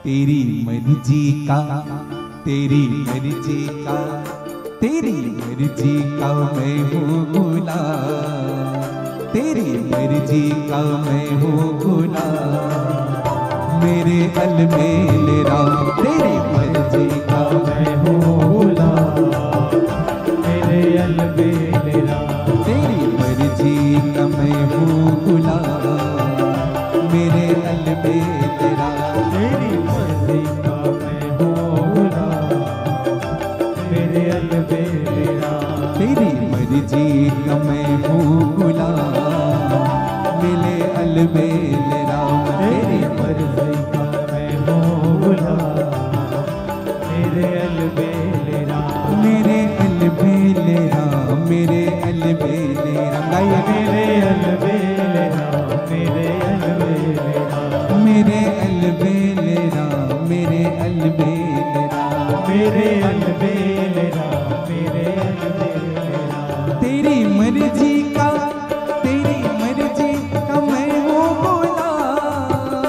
तेरी मर्जी का, तेरी मर्जी का, तेरी मर्जी का मैं हूँ गुलाम, तेरी मर्जी का मैं हूँ गुलाम। मेरे अलमेल राम, तेरी मर्जी का मैं हूँ गुलाम, मेरे अलबेल राम, तेरी मर्जी का मैं हूँ गुलाम, मेरे अलमेल राम। तेरी मर्जी का मैं हूँ गुलाम, मेरे अलबेल राम, तेरी मर्जी का मैं हूँ गुलाम, मिले अलबेल राम। तेरी मर्जी का मैं हूँ गुलाम, मेरे अलबेल राम, मेरे अलबेल राम, मेरे अलबेल राम। गाइए। मेरे अलबेल राम, मेरे अलबेल राम, मेरे अलबेल राम, मेरे अलबेल राम। मेरे अलबेल राम, मेरे अलबेल राम, तेरी मर्जी का, तेरी मर्जी का मैं हूँ गुलाम,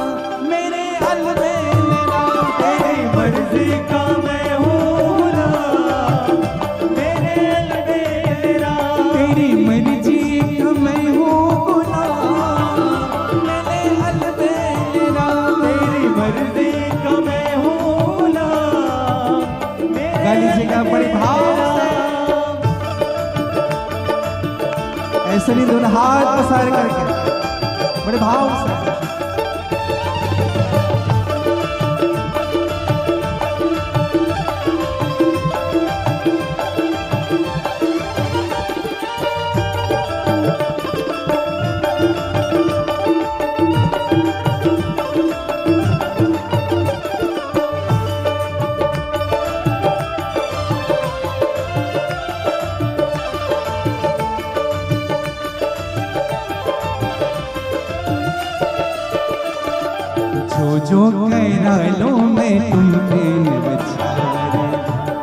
मेरे अलबेल राम। तेरी मर्जी का मैं हूँ गुलाम, मेरे अलबेल राम, तेरी मर्जी का मैं हूँ गुलाम, मेरे अलबेल राम। तेरी मर्जी का मैं हूँ गुलाम, मेरे गा लीजिएगा बड़े भाव से, ऐसे नहीं दोनों हाथ पसार करके बड़े भाव से। जो करा लो मैं तुम पे बचावे,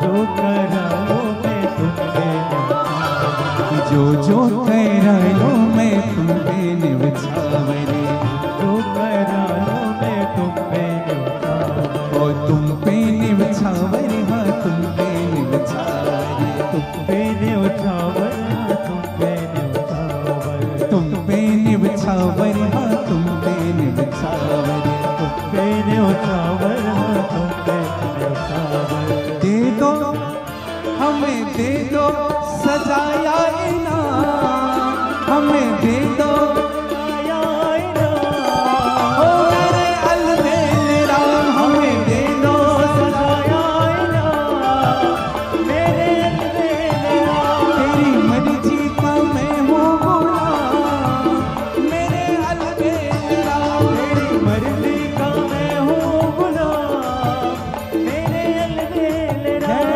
जो करा लो मैं तुमने जो करा लो मैं तुम पे बचावे, जो करा लो मैं तुम पे ओ तुम पे बचावे, हाँ तुम पे बचावे, तुम पे न्योछावर, तुम पे न्योछावर, तुम पे बचावे, हाँ तुम पे बचावे। पे न्योछावर, तुम पे न्योछावर, दे दो हमें, दे दो सजाया इनाम, हमें दे दो आया इनाम, ओ मेरे अलबेल राम, हमें दे दो सजाया इनाम, मेरे अलबेल राम, तेरी मर्जी का मैं हूँ गुलाम, मेरे अलबेल राम। तेरी मर्जी का मैं हूँ गुलाम, मेरे अलबेल राम।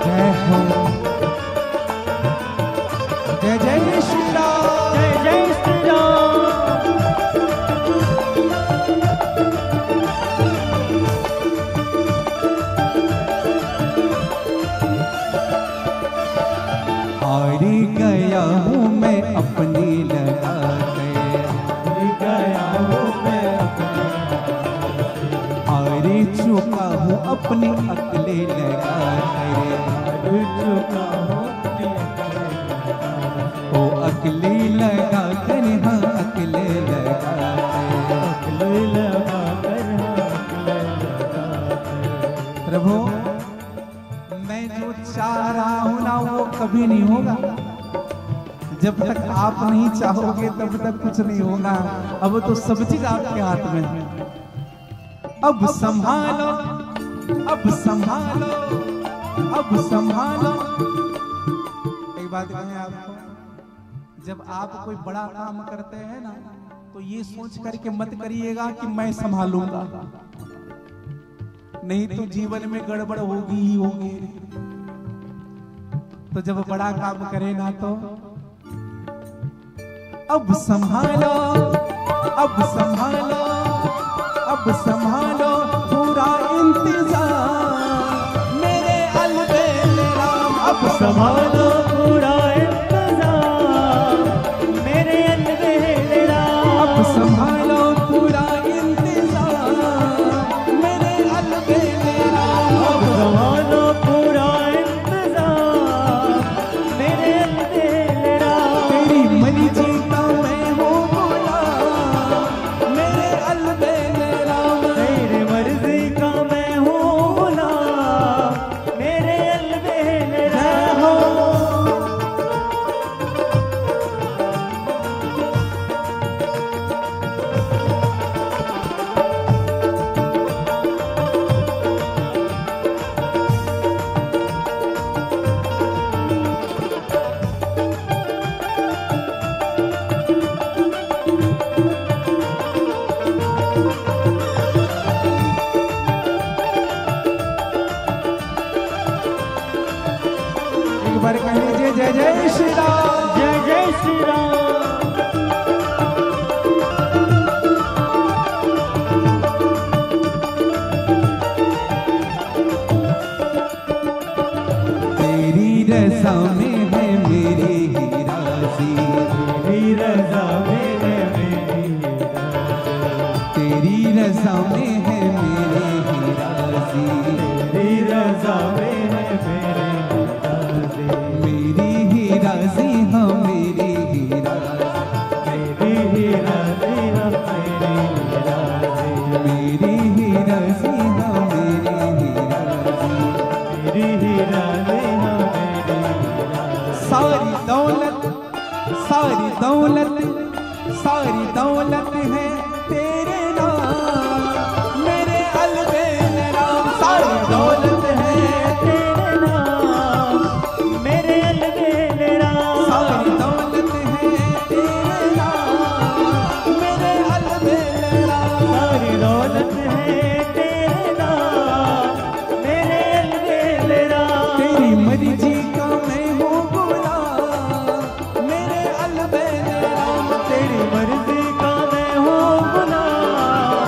जय हो, जय जय श्री राम। जय जय श्री राम, हारी गया हूँ मैं अपनी लगा गया हूँ मैं अपने, हारी चुका हूँ अपनी अकले लगा हार चुका हूँ अपने ओ अकले लगा कर, हाँ अकले लगा कर। अकले लगा कर, अकले लगा कर, प्रभु मैं जो चाह रहा हूँ ना वो कभी नहीं होगा, जब तक आप नहीं चाहोगे तब तक कुछ नहीं होगा। अब तो सब चीज आपके हाथ में है। अब संभालो, अब संभालो, अब संभालो। एक बात कहें आपको, जब आप कोई बड़ा काम करते हैं ना तो ये सोच करके मत करिएगा कि मैं संभालूंगा। नहीं तो जीवन में गड़बड़ होगी ही होगी। तो जब बड़ा काम करे ना तो अब संभालो, अब संभालो, अब संभालो पूरा इंतजार मेरे अलबेला। अब संभालो पूरा इंतजार मेरे अलबेला। अब संभालो पूरा इंतजार मेरे अलबेला। अब संभालो पूरा इंतजार मेरे अलबेला। तेरी मर्जी का मैं हूँ भोला मेरे अलबेला। तेरे मर्जी का मैं हूँ भोला मेरे अलबेला। एक बार कह लीजिए जय जय श्री राम। जय जय श्री राम। तेरी रज़ा में है मेरी ही राज़ी। तेरी रज़ा में है मेरी राज़ी। तेरी रज़ा में है मेरी ही राज़ी। तेरी रज़ा में है मेरी राज़ी। मेरी ही राज़ी हाँ मेरी ही राज़ी। मेरी ही राज़ी हम मेरी राज़ी। मेरी ही राज़ी हाँ मेरी ही राज़ी। मेरी ही राज़ी हम मेरी राज़ी। सारी दौलत, सारी दौलत, सारी दौलत है तेरे नाम मेरे अलबेला। सारी दौलत है तेरे नाम मेरे अलबेला। सारी दौलत है तेरे नाम मेरे अलबेला। सारी दौलत है तेरे नाम मेरे अलबेला। तेरी मर्जी का मैं हूँ गुलाम मेरे अलबेला। तेरी मर्जी का मैं हूँ गुलाम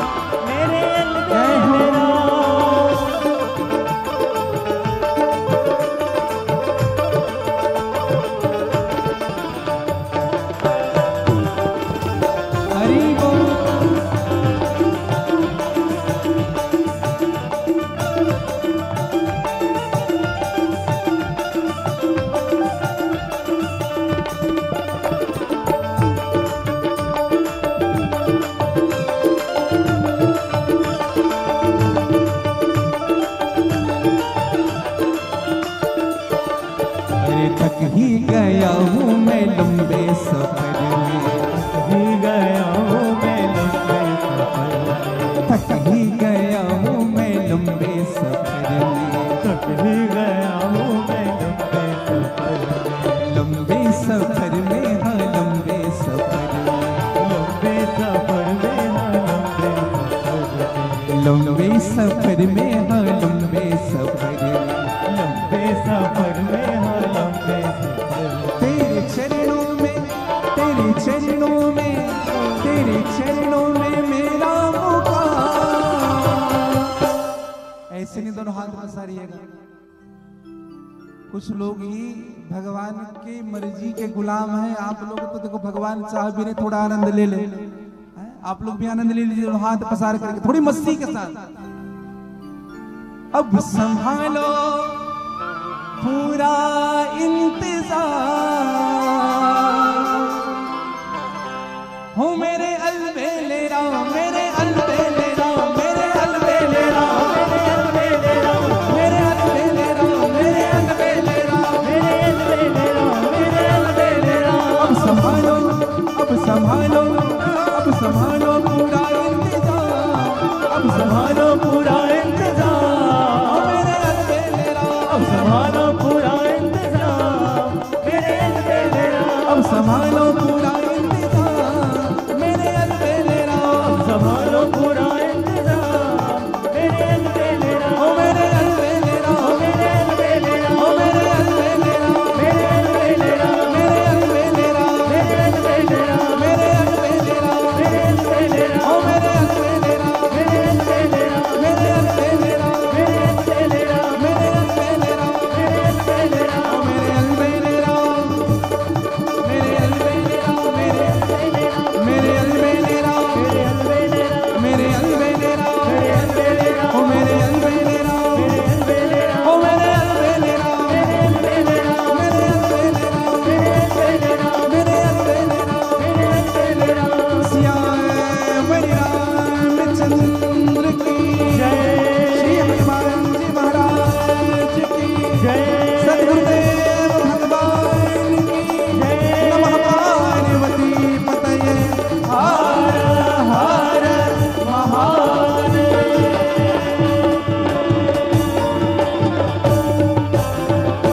मेरे अलबेला। हरि बोल। अरे थक ही गया हूँ मैं लंबे सफर में। ही गया हूँ मैं लंबे सफर में। थक ही गया हूँ मैं लंबे सफर में। थक ही गया हूँ मैं लंबे सफर में। लंबे सफर में हाँ लंबे सफर में। लंबे सफर में हाँ लंबे सफर में। लंबे सफर में हाँ लंबे सफर में। लंबे सफर में हाँ लंबे सफर में। तेरे चरणों में, तेरे चरणों में, तेरे चरणों में मेरा मुकाम। ऐसे नहीं दोनों हाथ पसारिएगा। कुछ लोग ही भगवान की मर्जी के गुलाम हैं। आप लोग तो देखो भगवान चाह भी नहीं थोड़ा आनंद ले ले। हैं? आप लोग भी आनंद ले लीजिए दोनों हाथ पसार करके थोड़ी मस्ती के साथ। अब संभालो पूरा इंतजार